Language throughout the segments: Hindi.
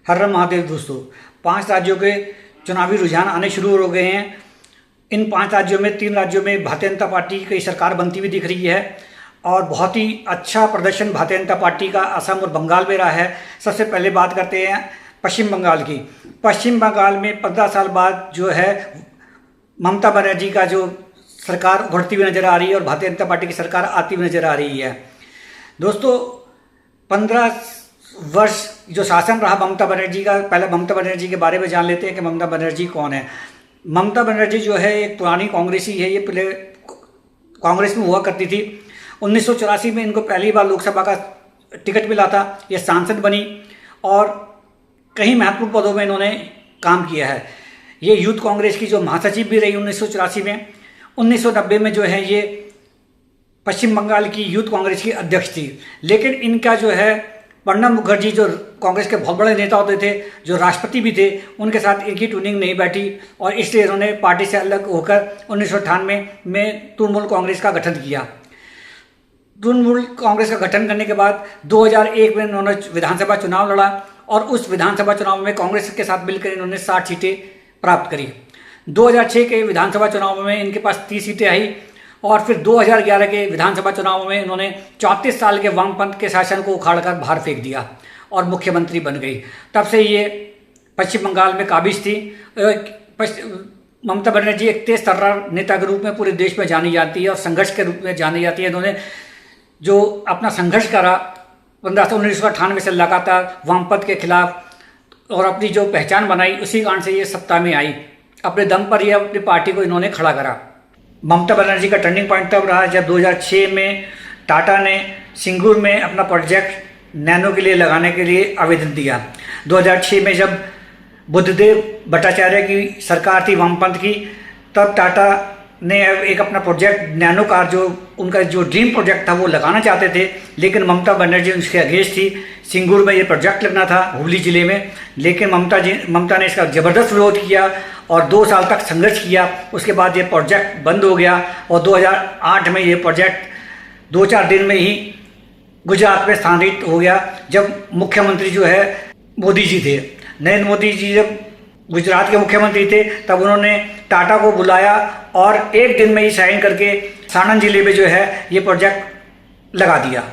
हर हर महादेव दोस्तों। 5 राज्यों के चुनावी रुझान आने शुरू हो गए हैं। इन 5 राज्यों में 3 राज्यों में भारतीय जनता पार्टी की सरकार बनती हुई दिख रही है और बहुत ही अच्छा प्रदर्शन भारतीय जनता पार्टी का असम और बंगाल में रहा है। सबसे पहले बात करते हैं पश्चिम बंगाल की। पश्चिम बंगाल में 15 साल बाद जो है ममता बनर्जी का जो सरकार उभरती हुई नजर आ रही है और भारतीय जनता पार्टी की सरकार आती हुई नजर आ रही है। दोस्तों, 15 वर्ष जो शासन रहा ममता बनर्जी का, पहले ममता बनर्जी के बारे में जान लेते हैं कि ममता बनर्जी कौन है। ममता बनर्जी जो है एक पुरानी कांग्रेसी है। ये पहले कांग्रेस में हुआ करती थी। 1984 में इनको पहली बार लोकसभा का टिकट मिला था। ये सांसद बनी और कई महत्वपूर्ण पदों में इन्होंने काम किया है। ये यूथ कांग्रेस की जो महासचिव भी रही 1984 में। 1990 में जो है ये पश्चिम बंगाल की यूथ कांग्रेस की अध्यक्ष थी। लेकिन इनका जो है प्रणब मुखर्जी जो कांग्रेस के बहुत बड़े नेता होते थे, जो राष्ट्रपति भी थे, उनके साथ इनकी ट्यूनिंग नहीं बैठी और इसलिए इन्होंने पार्टी से अलग होकर 1998 में तृणमूल कांग्रेस का गठन किया। तृणमूल कांग्रेस का गठन करने के बाद 2001 में इन्होंने विधानसभा चुनाव लड़ा और उस विधानसभा चुनाव में कांग्रेस के साथ मिलकर इन्होंने 60 सीटें प्राप्त करी। 2006 के विधानसभा चुनाव में इनके पास 30 सीटें आई और फिर 2011 के विधानसभा चुनाव में इन्होंने 34 साल के वामपंथ के शासन को उखाड़कर बाहर फेंक दिया और मुख्यमंत्री बन गई। तब से ये पश्चिम बंगाल में काबिज थी। ममता बनर्जी एक तेज तर्रार नेता के रूप में पूरे देश में जानी जाती है और संघर्ष के रूप में जानी जाती है। इन्होंने जो अपना संघर्ष करा 1998 से लगातार वामपंथ के खिलाफ और अपनी जो पहचान बनाई, उसी कारण से ये सत्ता में आई। अपने दम पर ये अपनी पार्टी को इन्होंने खड़ा करा। ममता बनर्जी का टर्निंग पॉइंट तब रहा जब 2006 में टाटा ने सिंगूर में अपना प्रोजेक्ट नैनो के लिए लगाने के लिए आवेदन दिया। 2006 में जब बुद्धदेव भट्टाचार्य की सरकार थी वामपंथ की, तब टाटा ने एक अपना प्रोजेक्ट नैनो कार, जो उनका जो ड्रीम प्रोजेक्ट था, वो लगाना चाहते थे। लेकिन ममता बनर्जी उसके अगेंस्ट थी। सिंगूर में ये प्रोजेक्ट लगना था, हुगली जिले में। लेकिन ममता ने इसका ज़बरदस्त विरोध किया और 2 साल तक संघर्ष किया। उसके बाद ये प्रोजेक्ट बंद हो गया और 2008 में ये प्रोजेक्ट 2-4 दिन में ही गुजरात में स्थानांतरित हो गया। जब मुख्यमंत्री जो है मोदी जी थे, नरेंद्र मोदी जी जब गुजरात के मुख्यमंत्री थे, तब उन्होंने टाटा को बुलाया और एक दिन में ही साइन करके साणंद जिले में जो है ये प्रोजेक्ट लगा दिया।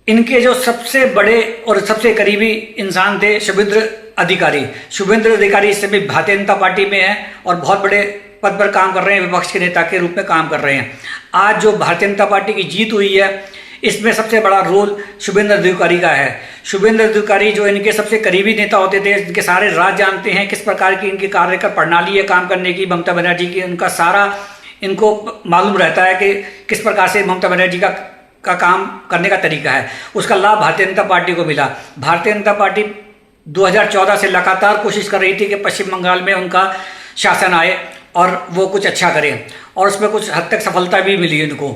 इनके जो सबसे बड़े और सबसे करीबी इंसान थे शुभेंद्र अधिकारी। शुभेंद्र अधिकारी इस समय भारतीय जनता पार्टी में है और बहुत बड़े पद पर काम कर रहे हैं, विपक्ष के नेता के रूप में काम कर रहे हैं। आज जो भारतीय जनता पार्टी की जीत हुई है, इसमें सबसे बड़ा रोल शुभेंद्र अधिकारी का है। शुभेंद्र अधिकारी जो इनके सबसे करीबी नेता होते थे, इनके सारे राज जानते हैं, किस प्रकार की इनकी कार्यकर प्रणाली है काम करने की ममता बनर्जी की। उनका सारा इनको मालूम रहता है कि किस प्रकार से ममता बनर्जी का काम करने का तरीका है। उसका लाभ भारतीय जनता पार्टी को मिला। भारतीय जनता पार्टी 2014 से लगातार कोशिश कर रही थी कि पश्चिम बंगाल में उनका शासन आए और वो कुछ अच्छा करें और उसमें कुछ हद तक सफलता भी मिली इनको।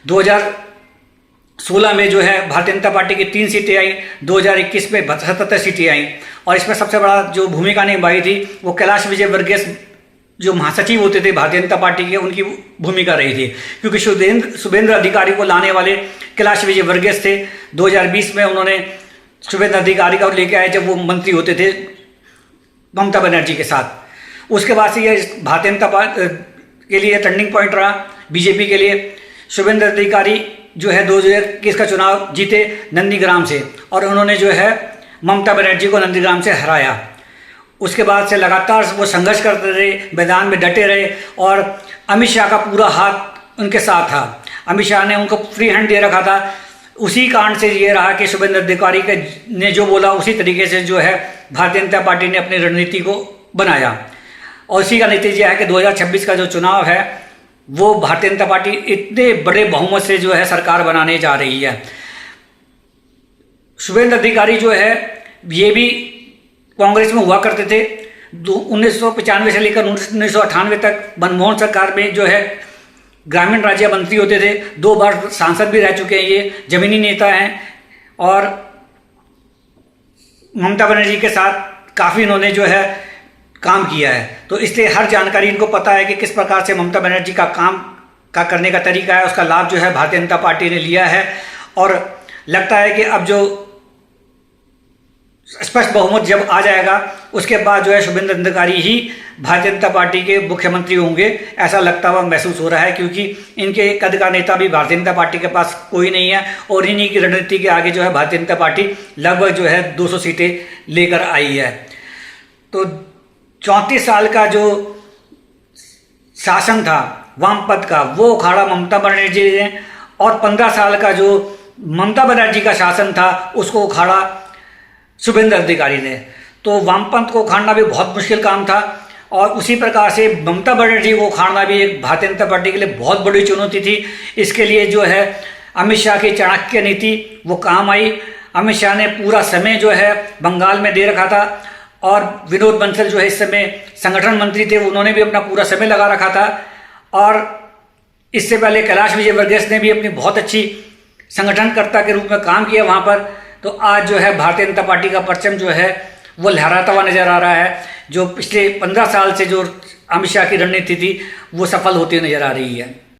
2016 में जो है भारतीय जनता पार्टी की 3 सीटें आई, 2021 में 77 सीटें आई और इसमें सबसे बड़ा जो भूमिका निभाई थी वो कैलाश विजयवर्गीय जो महासचिव होते थे भारतीय जनता पार्टी के, उनकी भूमिका रही थी। क्योंकि शुभेंद्र अधिकारी को लाने वाले कैलाश विजयवर्गीय थे। 2020 में उन्होंने शुभेंद्र अधिकारी को लेके आए जब वो मंत्री होते थे ममता बनर्जी के साथ। उसके बाद से ये भारतीय जनता पार्टी के लिए टर्निंग पॉइंट रहा, बीजेपी के लिए। शुभेंद्र अधिकारी जो है 2021 का चुनाव जीते नंदीग्राम से और उन्होंने जो है ममता बनर्जी को नंदीग्राम से हराया। उसके बाद से लगातार वो संघर्ष करते रहे, मैदान में डटे रहे और अमित शाह का पूरा हाथ उनके साथ था। अमित शाह ने उनको फ्री हैंड दे रखा था। उसी कारण से ये रहा कि शुभेंद्र अधिकारी ने जो बोला उसी तरीके से जो है भारतीय जनता पार्टी ने अपनी रणनीति को बनाया और उसी का नतीजा है कि 2026 का जो चुनाव है वो भारतीय जनता पार्टी इतने बड़े बहुमत से जो है सरकार बनाने जा रही है। शुभेंद्र अधिकारी जो है ये भी कांग्रेस में हुआ करते थे। 1995 से लेकर 1998 तक मनमोहन सरकार में जो है ग्रामीण राज्य मंत्री होते थे। 2 बार सांसद भी रह चुके हैं। ये जमीनी नेता हैं और ममता बनर्जी के साथ काफ़ी इन्होंने जो है काम किया है। तो इसलिए हर जानकारी इनको पता है कि किस प्रकार से ममता बनर्जी का काम का करने का तरीका है। उसका लाभ जो है भारतीय जनता पार्टी ने लिया है और लगता है कि अब जो स्पष्ट बहुमत जब आ जाएगा उसके बाद जो है शुभेंद्र अधिकारी ही भारतीय जनता पार्टी के मुख्यमंत्री होंगे, ऐसा लगता हुआ महसूस हो रहा है, क्योंकि इनके कद का नेता भी भारतीय जनता पार्टी के पास कोई नहीं है और इन्हीं की रणनीति के आगे जो है भारतीय जनता पार्टी लगभग जो है 200 सीटें लेकर आई है। तो 34 साल का जो शासन था वामपंथ का वो उखाड़ा ममता बनर्जी ने, और 15 साल का जो ममता बनर्जी का शासन था उसको उखाड़ा शुभेंद्र अधिकारी ने। तो वामपंथ को उखाड़ना भी बहुत मुश्किल काम था, और उसी प्रकार से ममता बनर्जी को उखाड़ना भी एक भारतीय जनता पार्टी के लिए बहुत बड़ी चुनौती थी। इसके लिए जो है अमित शाह की चाणक्य नीति वो काम आई। अमित शाह ने पूरा समय जो है बंगाल में दे रखा था, और विनोद बंसल जो है इस समय संगठन मंत्री थे, उन्होंने भी अपना पूरा समय लगा रखा था। और इससे पहले कैलाश विजयवर्गीय ने भी अपनी बहुत अच्छी संगठनकर्ता के रूप में काम किया वहाँ पर। तो आज जो है भारतीय जनता पार्टी का परचम जो है वो लहराता हुआ नजर आ रहा है। जो पिछले 15 साल से जो अमित शाह की रणनीति थी वो सफल होती नजर आ रही है।